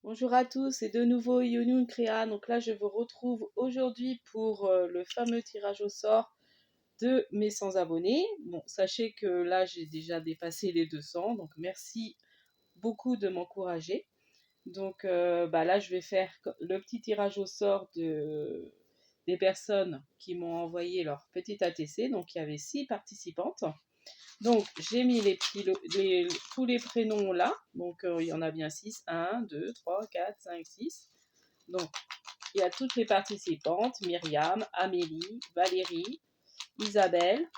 Bonjour à tous, c'est de nouveau Younyoun Créa. Donc là, je vous retrouve aujourd'hui pour le fameux tirage au sort de mes 100 abonnés. Bon, sachez que là, j'ai déjà dépassé les 200, donc merci beaucoup de m'encourager. Donc là, je vais faire le petit tirage au sort des personnes qui m'ont envoyé leur petit ATC. Donc il y avait 6 participantes. Donc, j'ai mis tous les prénoms là. Donc, il y en a bien 6. 1, 2, 3, 4, 5, 6. Donc, il y a toutes les participantes. Myriam, Amélie, Valérie, Isabelle,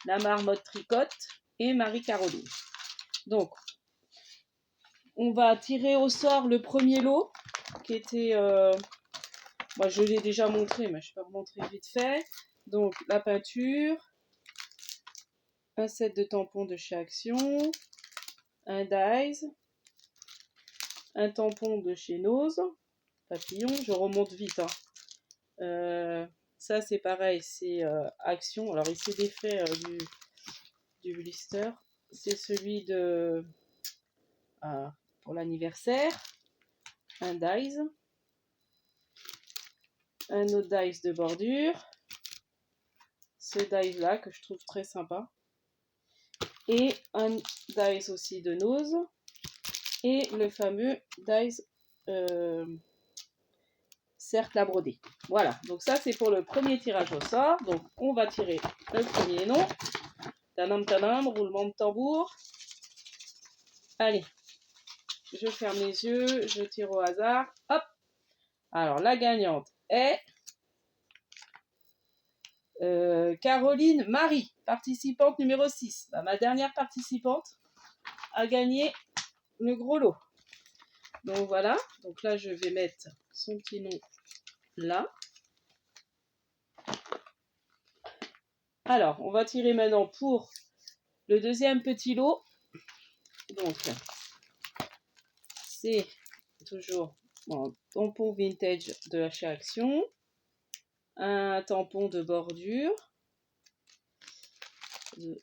la marmotte tricotte et Marie-Caroline. Donc, on va tirer au sort le premier lot qui était... moi, je l'ai déjà montré, mais je peux remontrer vite fait. Donc, la peinture, un set de tampons de chez Action, un dies, un tampon de chez Nose, papillon, je remonte vite. Ça c'est pareil, c'est Action. Alors il s'est défait du blister. C'est celui de pour l'anniversaire. Un dies. Un autre dies de bordure. Ce dies là que je trouve très sympa. Et un dies aussi de Nose. Et le fameux dies cercle à broder. Voilà, donc ça c'est pour le premier tirage au sort. Donc on va tirer le premier nom. Tadam tadam, roulement de tambour. Allez, je ferme les yeux, je tire au hasard. Hop. Alors la gagnante est Caroline Marie, participante numéro 6. Ma dernière participante a gagné le gros lot. Donc voilà, donc là je vais mettre son petit nom là. Alors, on va tirer maintenant pour le deuxième petit lot. Donc, c'est toujours un tampon vintage de chez Action, un tampon de bordure,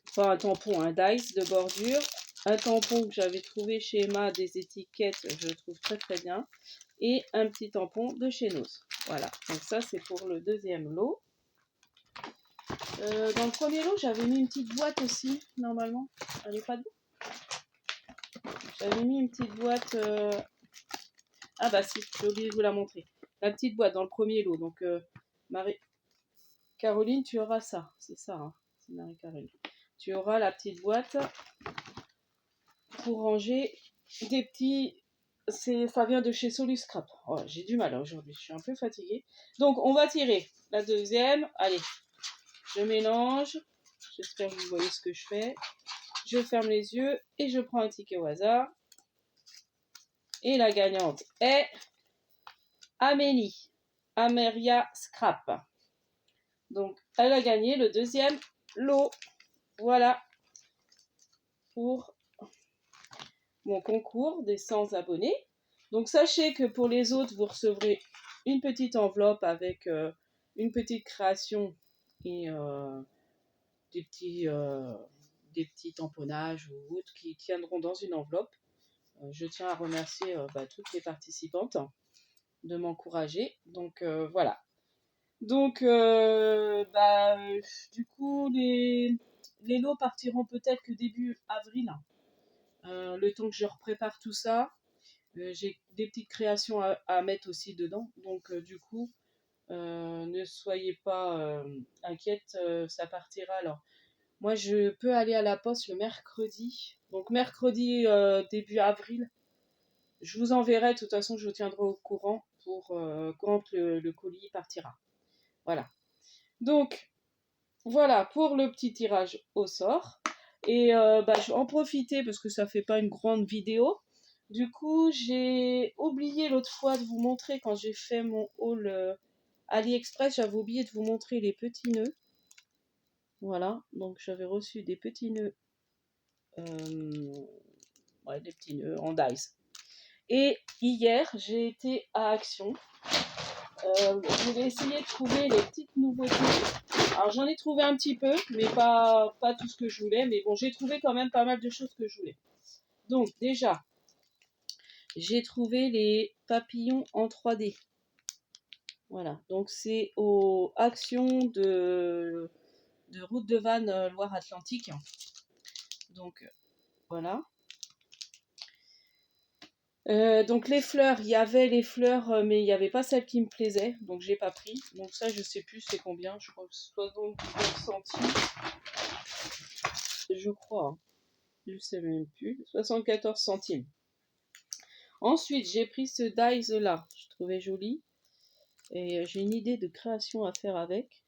enfin un tampon, un dice de bordure, un tampon que j'avais trouvé chez Emma, des étiquettes, je le trouve très très bien, et un petit tampon de chez Nose. Voilà, donc ça c'est pour le deuxième lot. Dans le premier lot, j'avais mis une petite boîte aussi, normalement. Elle n'est pas de J'avais mis une petite boîte... Ah bah si, j'ai oublié de vous la montrer. La petite boîte dans le premier lot. Donc, Marie-Caroline, tu auras ça. C'est ça, hein. C'est Marie-Caroline. Tu auras la petite boîte pour ranger des petits... Ça vient de chez Soluscrap. Oh, j'ai du mal aujourd'hui, je suis un peu fatiguée. Donc, on va tirer la deuxième. Allez, je mélange. J'espère que vous voyez ce que je fais. Je ferme les yeux et je prends un ticket au hasard. Et la gagnante est Amélie. Ameria Scrap. Donc, elle a gagné le deuxième lot. Voilà pour mon concours des 100 abonnés. Donc, sachez que pour les autres, vous recevrez une petite enveloppe avec une petite création et des petits tamponnages ou autres qui tiendront dans une enveloppe. Je tiens à remercier toutes les participantes de m'encourager. Donc, voilà. Donc, du coup, les lots partiront peut-être que début avril. Le temps que je prépare tout ça. J'ai des petites créations à mettre aussi dedans. Donc, du coup, ne soyez pas inquiètes, ça partira. Alors, moi, je peux aller à la poste le mercredi. Donc, mercredi début avril. Je vous enverrai, de toute façon, je vous tiendrai au courant pour quand le colis partira. Voilà. Donc, voilà pour le petit tirage au sort. Et je vais en profiter parce que ça fait pas une grande vidéo. Du coup, j'ai oublié l'autre fois de vous montrer quand j'ai fait mon haul AliExpress, j'avais oublié de vous montrer les petits nœuds. Voilà, donc j'avais reçu des petits nœuds, des petits nœuds en dice. Et hier, j'ai été à Action. Je vais essayer de trouver les petites nouveautés. Alors j'en ai trouvé un petit peu, mais pas tout ce que je voulais. Mais bon, j'ai trouvé quand même pas mal de choses que je voulais. Donc déjà, j'ai trouvé les papillons en 3D. Voilà, donc c'est aux actions de route de Vannes Loire-Atlantique. Donc voilà. Donc les fleurs, il y avait les fleurs, mais il n'y avait pas celles qui me plaisaient, donc j'ai pas pris. Donc ça, je sais plus c'est combien, je crois que 79 centimes, je crois, hein. Je sais même plus, 74 centimes. Ensuite, j'ai pris ce dies là, je trouvais joli, et j'ai une idée de création à faire avec.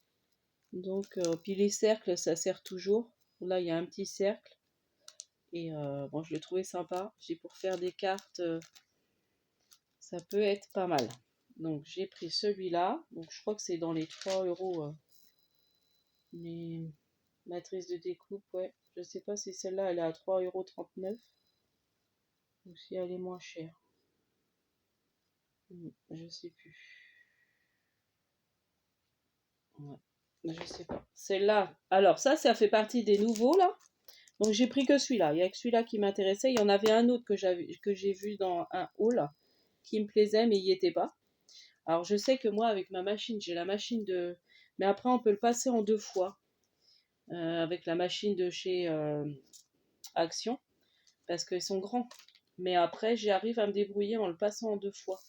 Donc, puis les cercles, ça sert toujours. Là, il y a un petit cercle, et bon, je l'ai trouvé sympa. J'ai pour faire des cartes. Ça peut être pas mal. Donc j'ai pris celui-là. Donc je crois que c'est dans les 3 euros. Les matrices de découpe, ouais. Je sais pas si celle-là elle est à 3,39 € ou si elle est moins chère. Je sais plus. Ouais. Je sais pas. Celle-là. Alors ça fait partie des nouveaux là. Donc j'ai pris que celui-là. Il y a que celui-là qui m'intéressait. Il y en avait un autre que j'ai vu dans un haul qui me plaisait mais il n'y était pas. Alors je sais que moi avec ma machine, j'ai la machine de... Mais après on peut le passer en 2 fois avec la machine de chez Action parce qu'ils sont grands. Mais après j'arrive à me débrouiller en le passant en 2 fois.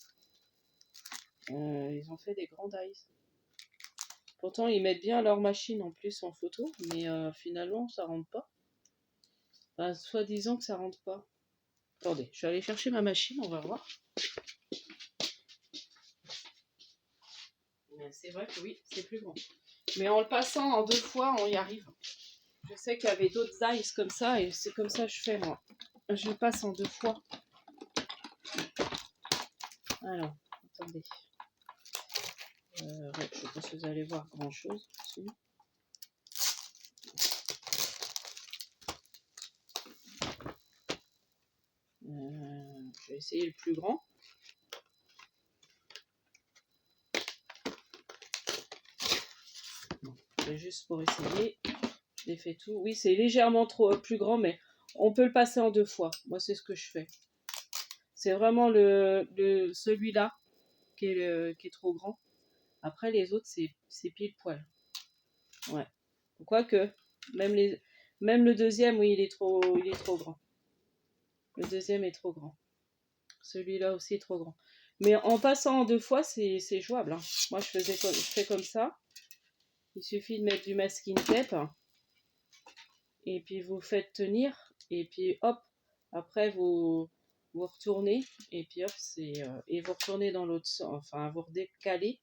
Ils ont fait des grands dice. Pourtant ils mettent bien leur machine en plus en photo, mais finalement ça rentre pas. Enfin, soi-disant que ça rentre pas. Attendez, je vais aller chercher ma machine, on va voir. C'est vrai que oui, c'est plus grand. Mais en le passant en 2 fois, on y arrive. Je sais qu'il y avait d'autres dice comme ça et c'est comme ça que je fais moi. Je passe en 2 fois. Alors, attendez. Ouais, je pense que vous allez voir grand chose. Je vais essayer le plus grand. C'est juste pour essayer. J'ai fait tout. Oui, c'est légèrement trop plus grand, mais on peut le passer en 2 fois. Moi, c'est ce que je fais. C'est vraiment celui-là qui est trop grand. Après, les autres, c'est pile poil. Ouais. Quoique, même le deuxième, oui, il est trop grand. Le deuxième est trop grand. Celui-là aussi est trop grand. Mais en passant en 2 fois, c'est jouable, hein. Moi, je fais comme ça. Il suffit de mettre du masking tape. Et puis, vous faites tenir. Et puis, hop. Après, vous retournez. Et puis, hop, et vous retournez dans l'autre sens. Enfin, vous redécalez.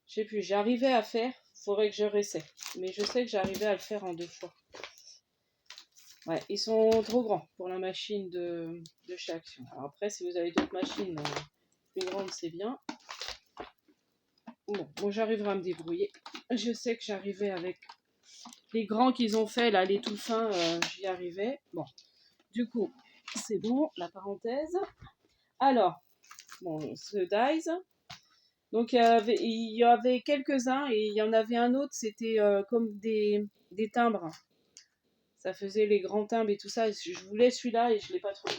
Je sais plus, j'arrivais à faire. Faudrait que je réessaie. Mais je sais que j'arrivais à le faire en 2 fois. Ouais, ils sont trop grands pour la machine de chez Action. Alors après, si vous avez d'autres machines plus grandes, c'est bien. Bon, j'arriverai à me débrouiller. Je sais que j'arrivais avec les grands qu'ils ont fait, là, les tout fins, j'y arrivais. Bon, du coup, c'est bon, la parenthèse. Alors, bon, ce dies. Donc, il y avait quelques-uns et il y en avait un autre, c'était comme des timbres. Ça faisait les grands timbres et tout ça. Je voulais celui-là et je ne l'ai pas trouvé.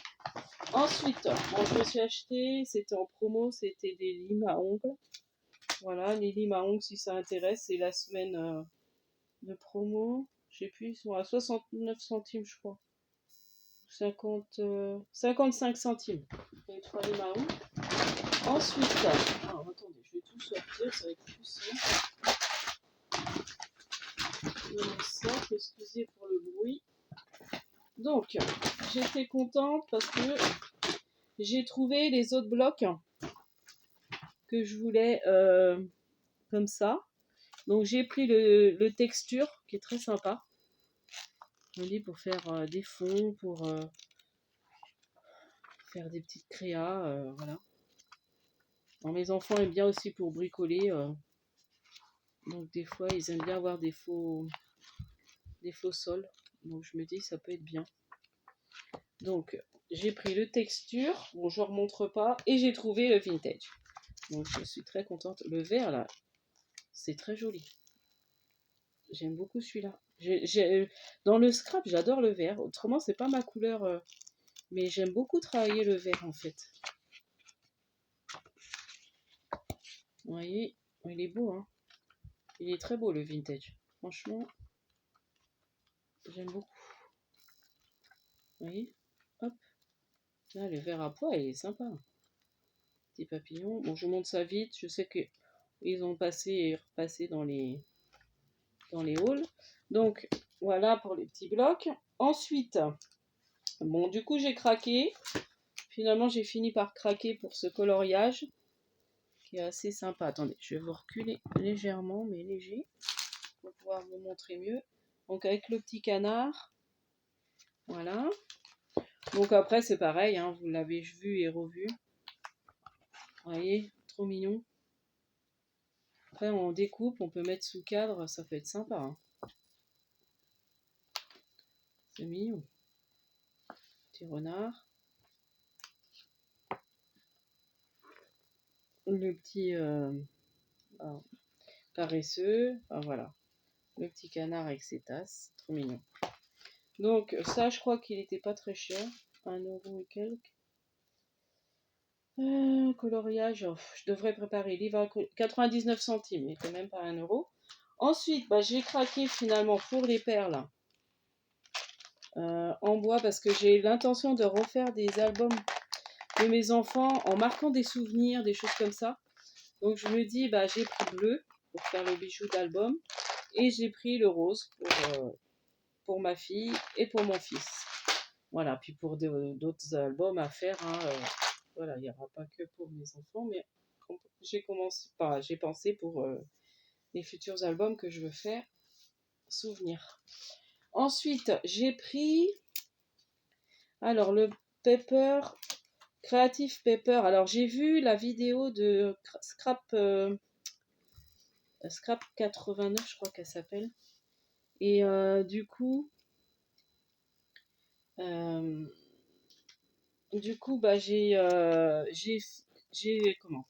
Ensuite, bon, je me suis acheté, c'était en promo, c'était des limes à ongles. Voilà, les limes à ongles si ça intéresse, c'est la semaine de promo. Je sais plus, ils sont à 69 centimes, je crois. 55 centimes. Les 3 limes à ongles. Ensuite, alors attendez, je vais tout sortir, ça va être plus simple. Excusez pour le bruit. Donc, j'étais contente parce que j'ai trouvé les autres blocs que je voulais comme ça. Donc j'ai pris le texture qui est très sympa. Je me dis pour faire des fonds, pour faire des petites créas, voilà. Alors, mes enfants aiment bien aussi pour bricoler. Donc des fois ils aiment bien avoir des faux sols. Donc je me dis ça peut être bien. Donc j'ai pris le texture, bon je ne remontre pas, et j'ai trouvé le vintage. Donc je suis très contente. Le vert là, c'est très joli. J'aime beaucoup celui-là. Dans le scrap, j'adore le vert. Autrement, c'est pas ma couleur Mais j'aime beaucoup travailler le verre en fait. Vous voyez, il est beau, hein. Il est très beau le vintage. Franchement, j'aime beaucoup. Vous voyez, hop. Là, le verre à pois, il est sympa. Petit papillon. Bon, je vous montre ça vite. Je sais que ils ont passé et repassé dans les halls. Donc, voilà pour les petits blocs. Ensuite, bon, du coup, j'ai craqué. Finalement, j'ai fini par craquer pour ce coloriage qui est assez sympa. Attendez, je vais vous reculer légèrement, mais léger, pour pouvoir vous montrer mieux. Donc, avec le petit canard. Voilà. Donc, après, c'est pareil, hein, vous l'avez vu et revu. Vous voyez, trop mignon. Après, on découpe, on peut mettre sous cadre, ça peut être sympa. Hein. C'est mignon. Petit renard. Le petit paresseux. Enfin, voilà. Le petit canard avec ses tasses. Trop mignon. Donc, ça, je crois qu'il n'était pas très cher. 1 € et quelques. Coloriage, oh, je devrais préparer. Livre à 99 centimes, il était même pas 1 €. Ensuite, bah, j'ai craqué finalement pour les perles en bois parce que j'ai l'intention de refaire des albums de mes enfants en marquant des souvenirs, des choses comme ça. Donc je me dis, bah, j'ai pris bleu pour faire le bijou d'album et j'ai pris le rose pour ma fille et pour mon fils. Voilà, puis pour d'autres albums à faire, hein, voilà, il n'y aura pas que pour mes enfants, mais j'ai pensé pour les futurs albums que je veux faire, souvenirs. Ensuite, j'ai pris, alors le Pepper, Creative Pepper. Alors j'ai vu la vidéo de Scrap 89, je crois qu'elle s'appelle. Et du coup, bah, comment?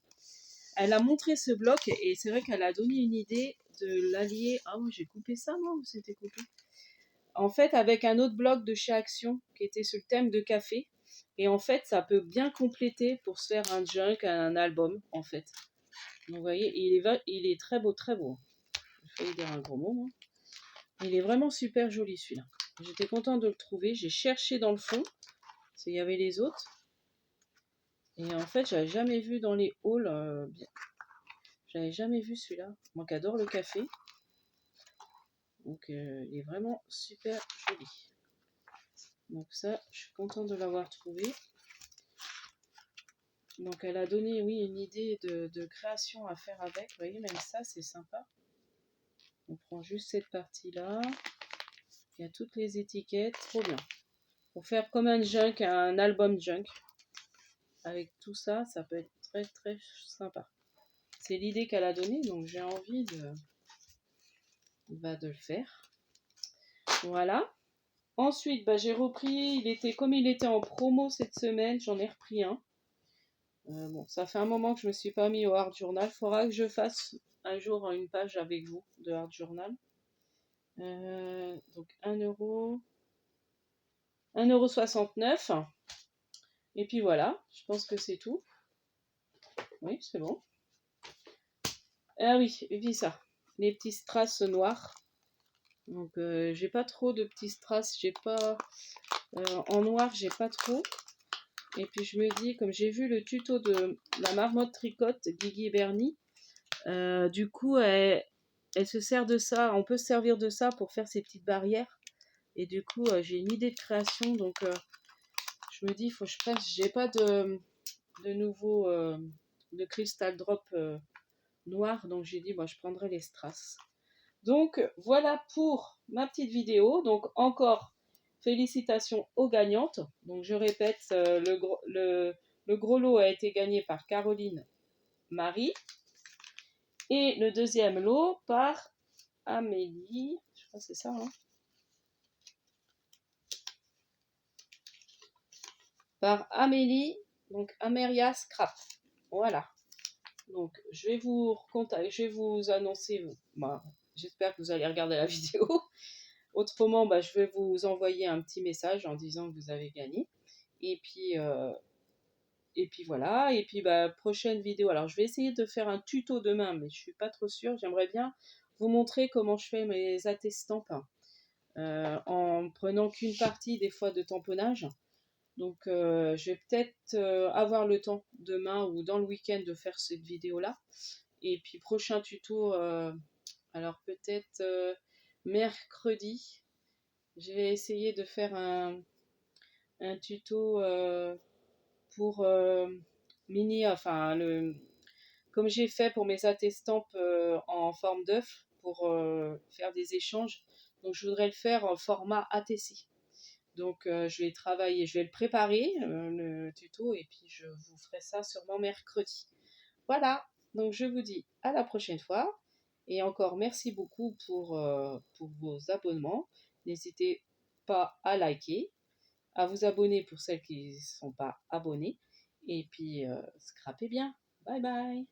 Elle a montré ce bloc et c'est vrai qu'elle a donné une idée de l'allier. Ah oui, j'ai coupé ça, moi, ou c'était coupé? En fait, avec un autre bloc de chez Action qui était sur le thème de café. Et en fait, ça peut bien compléter pour se faire un junk, un album, en fait. Donc, vous voyez, il est très beau, très beau. J'ai failli dire un gros mot, moi. Il est vraiment super joli, celui-là. J'étais contente de le trouver. J'ai cherché dans le fond, parce qu'il y avait les autres. Et en fait, j'avais jamais vu dans les halls. J'avais jamais vu celui-là. Moi qui adore le café. Donc, il est vraiment super joli. Donc ça, je suis contente de l'avoir trouvé. Donc elle a donné, oui, une idée de création à faire avec. Vous voyez, même ça, c'est sympa. On prend juste cette partie-là. Il y a toutes les étiquettes. Trop bien. Pour faire comme un junk, un album junk. Avec tout ça, ça peut être très, très sympa. C'est l'idée qu'elle a donnée, donc j'ai envie de le faire. Voilà. Ensuite, bah, j'ai repris, comme il était en promo cette semaine, j'en ai repris un. Bon, ça fait un moment que je ne me suis pas mis au Art Journal. Il faudra que je fasse un jour une page avec vous de Art Journal. Donc 1 €, 1,69 €. Et puis voilà, je pense que c'est tout. Oui, c'est bon. Ah oui, et puis ça, les petits strass noirs. Donc j'ai pas trop de petits strass, j'ai pas en noir, j'ai pas trop. Et puis je me dis, comme j'ai vu le tuto de la marmotte tricote Guigui Bernie, du coup elle se sert de ça, on peut se servir de ça pour faire ces petites barrières. Et du coup j'ai une idée de création, donc je me dis, il faut que je prenne, j'ai pas de nouveau de Crystal Drop noir, donc j'ai dit, moi je prendrai les strass. Donc voilà pour ma petite vidéo. Donc encore félicitations aux gagnantes. Donc je répète, le gros lot a été gagné par Caroline Marie et le deuxième lot par Amélie. Je crois que c'est ça, hein. Par Amélie, donc Ameria Scrap. Voilà. Donc je vais vous annoncer. Bah, j'espère que vous allez regarder la vidéo. Autrement, bah, je vais vous envoyer un petit message en disant que vous avez gagné. Et puis voilà, et puis bah, prochaine vidéo. Alors je vais essayer de faire un tuto demain, mais je suis pas trop sûre. J'aimerais bien vous montrer comment je fais mes attestampes en prenant qu'une partie des fois de tamponnage. Donc je vais peut-être avoir le temps demain ou dans le week-end de faire cette vidéo-là. Et puis prochain tuto, alors peut-être mercredi, je vais essayer de faire un tuto pour enfin comme j'ai fait pour mes attestampes en forme d'œuf pour faire des échanges. Donc je voudrais le faire en format ATC. Donc je vais travailler, je vais le préparer, le tuto, et puis je vous ferai ça sûrement mercredi. Voilà, donc je vous dis à la prochaine fois. Et encore merci beaucoup pour vos abonnements. N'hésitez pas à liker, à vous abonner pour celles qui ne sont pas abonnées. Et puis, scrapez bien. Bye bye.